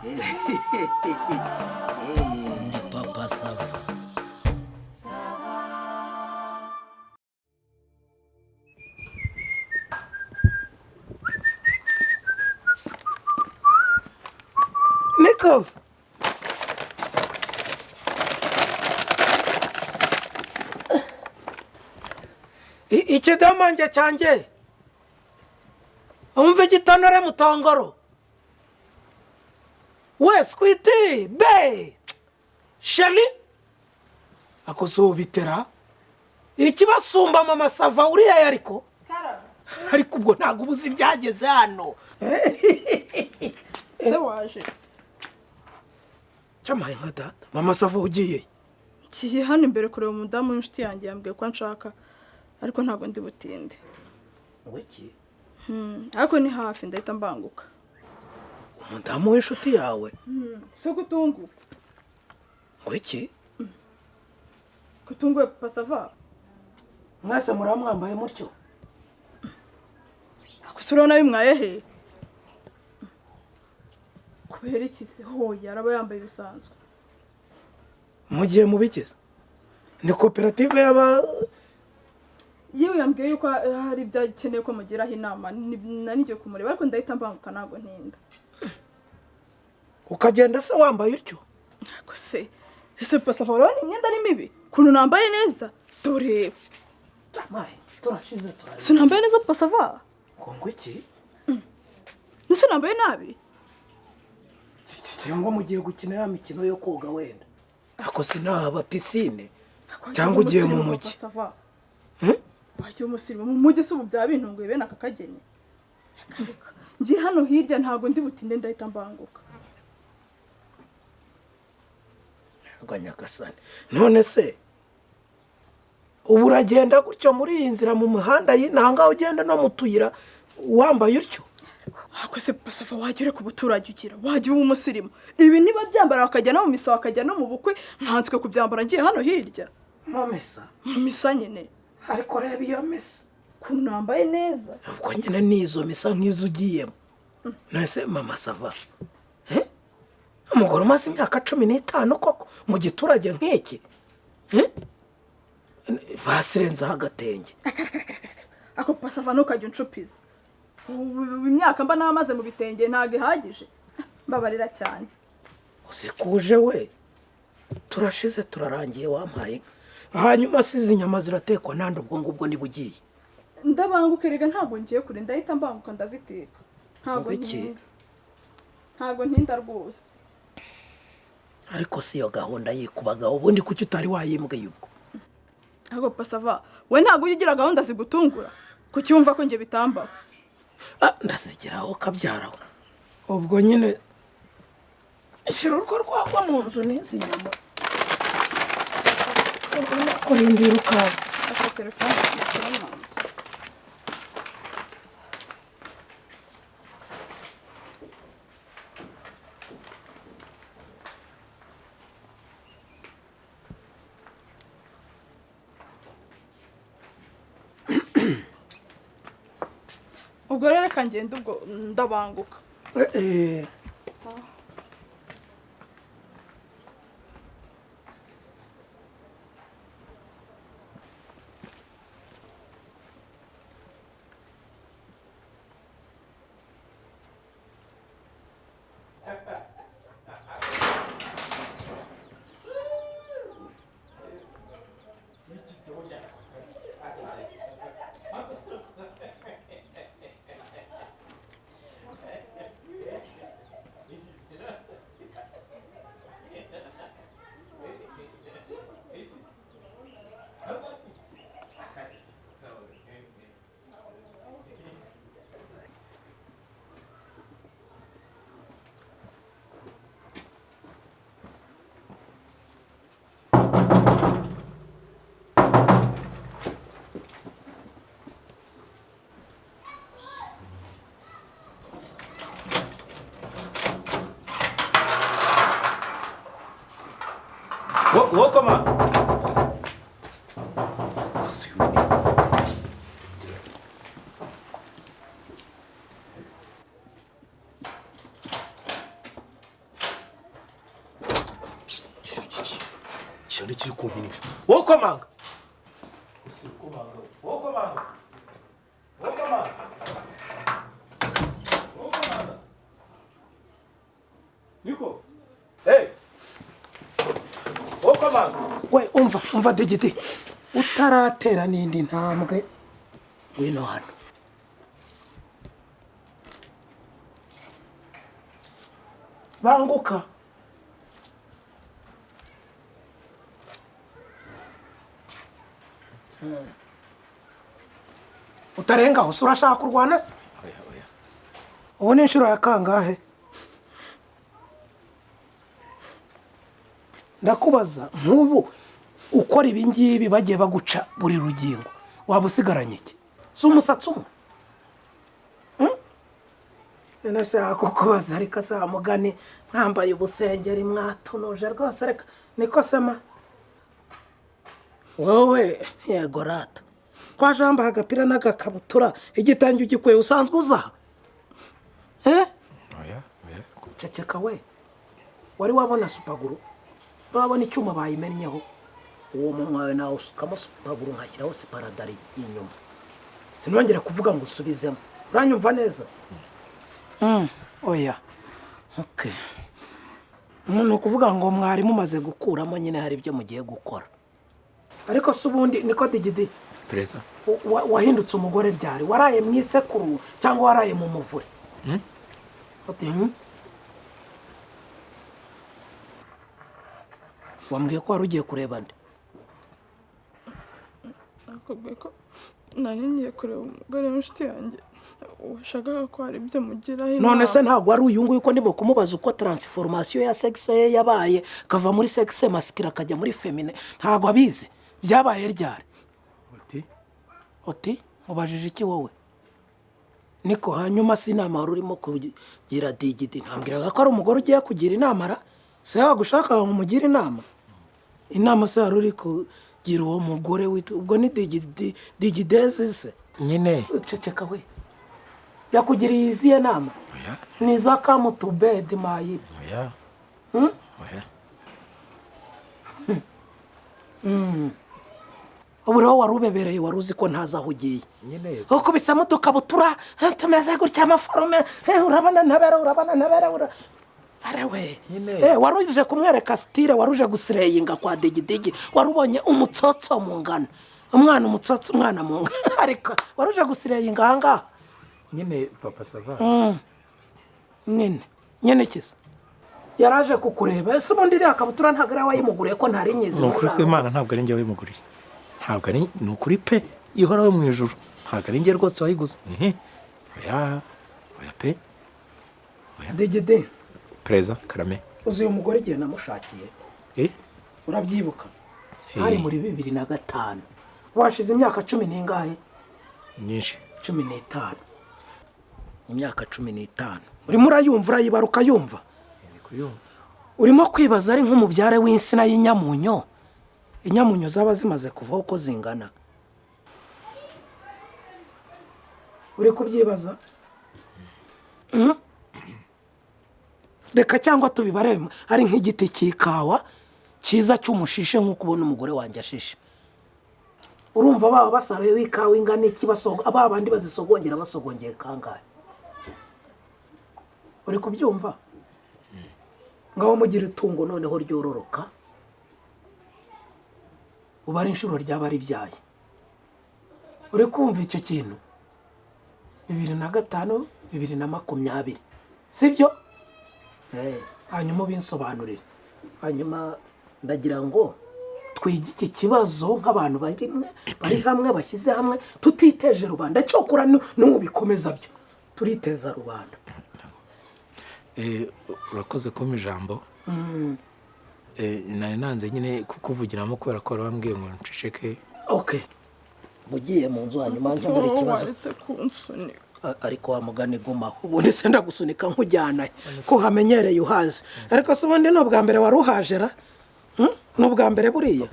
Ndi papa Sava. Niko ikidamange cyanjye umve gitonore mutongoro we squiti be shali akuzubitera ikibasumba mama Sava uriya yariko ariko ubwo ntago ubuzi byageze hano se waje cyamaye nka data mama Sava ugiye kiye hano imbere kureba umudamu w'inshuti yanjye yambwiye ko nshaka ariko ntago ndi butinde ngwiki ariko ni hafi ndahita mbanguka umudamu w'inshuti yawe so gutungu ngwiki kutunguwe papa Sava mwese muramwambaye mutyo akusura nayo mwaye he kubera iki se hoya araba yambaye bisanzwe mugiye mubikiza ni koperative y'aba yewe yambwiye yuko hari byakeneye ko mugiraho inama nanigiye kumureba ariko ndahita mbanguka ntago ntinda ukagenda se wambaye utyo ako se ese papa Sava urabona imyenda ari mibi kuntu nambaye neza dore cyamaye turashize turaje sinambaye neza papa Sava ngo iki nise nambaye nabi cyangwa mugiye gukina ya mikino yo koga wenda ako sinaba piscine cyangwa ugiye mu mujyi wagiye umusirimu mu mujyi se ubu bya bintunguye bene aka kageni ngiye hano hirya ntago ndi butinde ndahita mbanguka Nyagasani none se ubu uragenda gutyo muri iyi nzira mu muhanda y'intanga ugenda no mu tuyira wambaye utyo ako se papa Sava wagire ku buturage ugira wagiye uba umusirimu ibi niba byambara bakajya no mu misa bakajya no mu bukwe nkanswe kubyambara ngiye hano hirya mu misa mu misa nyine ariko reba iyo misa kuntu nambaye neza ubwo nyine nizo misa nk'izo ugiyemo nese mama Sava umugore umaze imyaka 15 koko mu giturage nk'iki basirenzaho agatenge ako papa Sava ntukajya uncupiza imyaka mba namaze mu bitenge ntago ihagije mbabarira cyane uzikuje we turashize turarangiye wampaye hanyuma sizi inyama ziratekwa nande ubwo ngubwo nibugiye ndabanguke rega ntago ngiye kure ndahita mbanguka ndaziteka ntago ntinda rwose ariko si yo gahunda yikubagaho ubundi kuki utari wayimbwiye ubwo ako papa Sava we ntago ugira gahunda zigutungura kucyumva ko nge bitambaho ndazigeraho kabyaraho ubwo nyine shira urwo rwagwa mu nzu n'izi nyama kurindira ukaza afite telefone ubwo rero reka ngende ubwo ndabanguka Wo comment? ishyano kiri kumpinisha. wowe komanga Niko. Hey. Wokomanga. we umva Digidi utaratera n'indi ntambwe wino hano banguka utarengaho se urashaka kurwana se ubu ni inshuro ya kangahe ndakubaza nk'ubu ukora ibi ngibi bagiye baguca buri rugingo waba usigaranye iki si umusatsi umwe nashaka kukubaza ariko azamugani mwambaye ubusengeri mwatunuje rwose reka niko sema wowe yego rata twaje wambaye agapira n'agakabutura igitangi ugikuye usanzwe uzaha Oya. ceceka we wari wabona supaguru wabona icyuma bayimennyeho uwo munwa wawe nawe usukamo supaguru nkashyiraho siparadari inyuma sinongere kuvuga ngo usubizemo uranyumva neza oya okay ni ukuvuga ngo mwari mumaze gukuramo nyine hari ibyo mugiye gukora ariko se ubundi niko Digidi Pereza. wahindutse umugore ryari waraye mu isekuru cyangwa waraye mu muvure wambwiye ko wari ugiye kureba nde nakubwiye ko nari ngiye kureba umugore w'inshuti yanjye washakaga ko hari ibyo mugiraho inama. none se ntabwo wari uyu nguyu ko ndimo kumubaza uko transformation ya sexe ye yabaye kava muri sexe masculine akajya muri feminine ntabwo abizi byabaye ryari oti mubajije iki wowe niko hanyuma si inama wari urimo kugira Digidi ntambwiraga ko ari umugore ugiye kugira inama ra se wagushaka ngo umugire inama se wari uri kugira uwo mugore ubwo ni Digidezi se Nyine. ceceka we yakugiriye izihe nama ni za kamutubedi mayi Oya. ubu rero wari ubebereye wari uzi ko ntazi aho ugiye Nyine. ukubisamo udukabutura tumeze gutya amaforume urabona ntabera arawe wari uje kumwereka sitire wari uje gusireyinga kwa Digidigi wari ubonye umutsotso mu ngano umwana umutsotso umwana mu ngano ariko wari uje gusireyinga ahangaha Nyine papa SAVA. nyine kiza yaraje kukureba ese ubundi iriya kabutura ntabwo ari wayimuguriye ko ntari nyizi Ni ukuri kw'Imana ntabwo ari njye wayimuguriye. Ntabwo ari ni ukuri pe ihoraho mu ijuru. Ntabwo ari njye rwose wayiguze. Oya pe. Digidi Pereza Karame. uzi uyu mugore igihe namushakiye urabyibuka hari muri 2005 washize imyaka 10 n'ingahe Nyinshi. 15 imyaka 15 urimo urayumva urayibaruka yumva urimo kwibaza ari nk'umubyare w'insina y'inyamunyo inyamunyo zaba zimaze kuvaho ko zingana uri kubyibaza reka cyangwa tubibare ari nk'igiti cy'ikawa cyiza cy'umushishe nk'uko ubona umugore wanjye ashishe urumva baba basaruye w'ikawa ingana iki aba bandi bazisogongera basogongeye kangahe uri kubyumva ngaho mugira itungo noneho ryororoka uba ari inshuro ryaba ribyaye uri kumva icyo kintu 2005 2020 sibyo hanyuma ubinsobanurire hanyuma ndagira ngo twige iki kibazo nk'abantu bari hamwe bashyize hamwe tutiteje rubanda cyokora n'ubikomeza byo turiteza rubanda urakoze kumpa ijambo nari nanze nyine kukuvugiramo kubera ko wambwiye ngo nceceke ugiye mu nzu hanyuma nkemura ikibazo ariko wa mugani gumaho ubundi se ndagusunika nkujyanaye ko hamenyereye uhaze ariko se ubundi ni ubwa mbere wari uhajera ni ubwa mbere buriya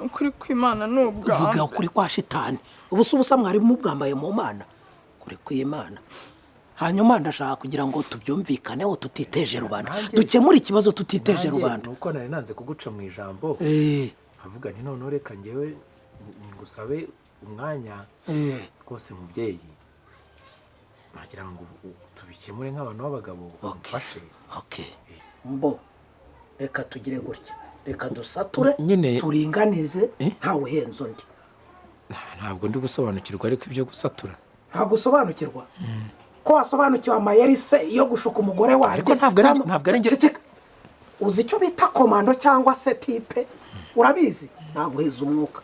ukuri kw'Imana ni ubwa uvuga ukuri kwa shitani ubu se ubusa mwari mubwambaye mu mana kuri kw'Imana hanyuma ndashaka kugira ngo tubyumvikaneho tutiteje rubanda dukemura ikibazo tutiteje rubanda nuko nari nanze kuguca mu ijambo avuga nti none reka ngewe ngusabe umwanya rwose mubyeyi nagira ngo tubikemure nk'abantu b'abagabo bamfashe mbo reka tugire gutya reka dusature turinganize ntawe uhenze undi ntabwo ndi gusobanukirwa ariko ibyo gusatura ntabwo usobanukirwa ko wasobanukiwe amayeri se yo gushuka umugore wanjye ntabwo ari njye uzi icyo bita komando cyangwa se tipe urabizi naguheza umwuka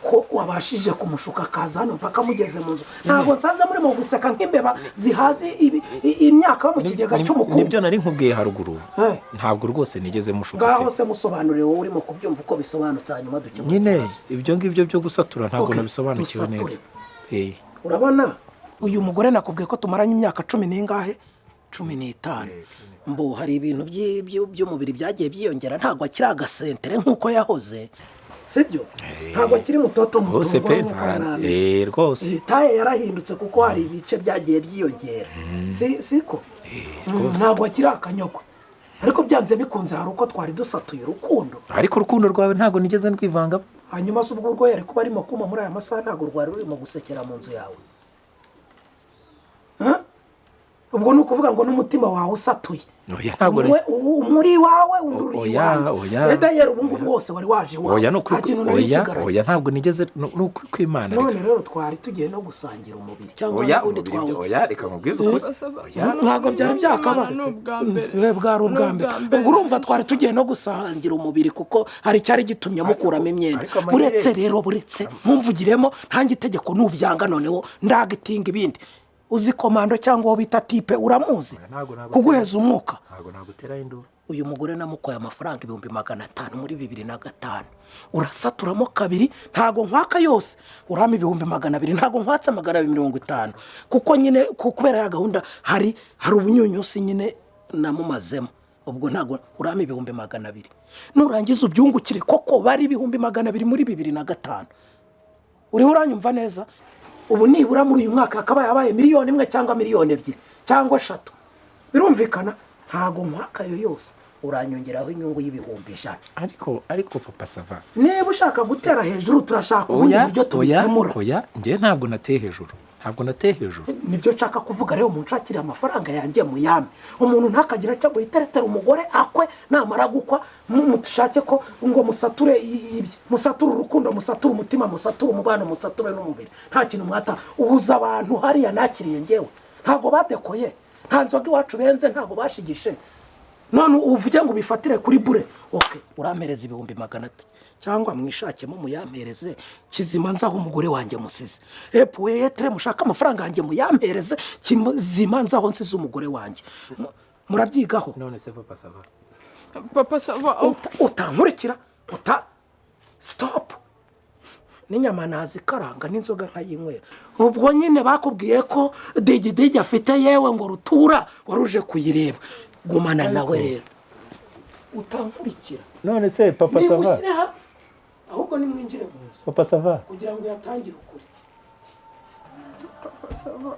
ko wabashije kumushuka akaza hano mpaka mugeze mu nzu ntabwo nsanze muri mu guseka nk'imbeba zihaze imyaka yo mu kigega cy'umukungu nibyo nari nkubwiye haruguru ntabwo rwose nigeze mushuka ngaho se musobanurire wowe urimo kubyumva uko bisobanutse hanyuma dukemura nyine ibyo ngibyo byo gusatura ntabwo nabisobanukiwe neza urabona uyu mugore nakubwiye ko tumaranye imyaka 10 n'ingahe 15 mbo hari ibintu by'umubiri byagiye byiyongera ntabwo akiri agasentere nk'uko yahoze sibyo ntabwo akiri mutoto muto nk'uko yarameze rwose taye yarahindutse kuko hari ibice byagiye byiyongera siko ntabwo akiri akanyogwa ariko byanze bikunze hari uko twari dusatuye urukundo ariko urukundo rwawe ntabwo nigeze kwivanga hanyuma se ubwo urwo yari kuba arimo kuma muri aya masaha ntabwo rwari rurimo gusekera mu nzu yawe ubwo ni ukuvuga ngo n'umutima wawe usatuye muri wawe uri iwanjye wenda yera ubu ngubu wose wari waje iwawe oya ntabwo nigeze n'ukuri kw'Imana none rero twari tugiye no gusangira umubiri cyangwa ubundi twawe oya reka mubwize ukuri ntabwo byari byakaba bwari ubwa mbere ubwo urumva twari tugiye no gusangira umubiri kuko hari cyari gitumye mukuramo imyenda buretse ntumvugiremo ntange itegeko n'ubyanga noneho ndagitinga ibindi uzi komando cyangwa uwo bita tipe uramuzi kuguheza umwuka ntabwo nagutera induru uyu mugore namukoye amafaranga 500 muri 2005 urasaturamo kabiri ntago nkwaka yose urama 200 ntago nkwatse 250 kuko nyine kubera ya gahunda hari ubunyunyusi nyine namumazemo ubwo ntago urama 200 nurangiza ubyungukire koko bari 200 muri 2005 uriho uranyumva neza ubu nibura muri uyu mwaka akaba yabaye 1,000,000 cyangwa 2,000,000 cyangwa 3 birumvikana ntago nkwaka yo yose uranyongeraho inyungu y'100,000 ariko papa sava niba ushaka gutera hejuru turashaka ubundi buryo tubikemura oya ngiye ntabwo nateye hejuru nibyo nshaka kuvuga rero munshakira amafaranga yanjye muyame umuntu ntakagira cyo guhiteretera umugore akwe namara gukwa mutushake ko ngo musature musature urukundo musature umutima musature umubano musature n'umubiri nta kintu mwata uhuza abantu hariya nakiriye ngewe ntago badekoye nta nzoga iwacu benze ntago bashigishe none uvuge ngo bifatire kuri bure urampereza 100,000 cyangwa mwishakemo muyampereze kizima nzaho umugore wanjye musize epuwetre mushaka amafaranga yanjye muyampereze kizima nzaho nsize umugore wanjye murabyigaho none se papa sava utankurikira stop n'inyama nazikaranga n'inzoga nkayinywera ubwo nyine bakubwiye ko digidigi afite yewe ngo rutura waruje kuyireba gumana nawe rero utankurikira none se papa sava ahubwo nimwinjire mu nzu papa sava kugira ngo yatangire ukuri papa sava